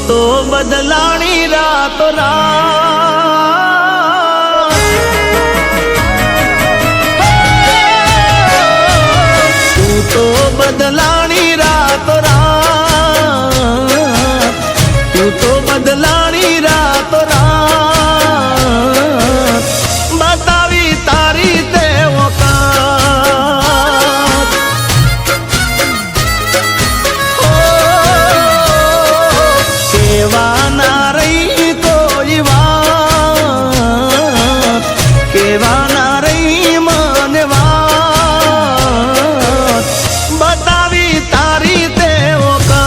તો બદલાણી રાતો રાત તું તો બદલાણી રાતો રાત તું તો બદલાણી રાતો રાત બતાવી તારી તે ઓકાત કેવા ના રહી કોઈ વાત કેવા ના રહી મને વાત બતાવી તારી તે ઓકાત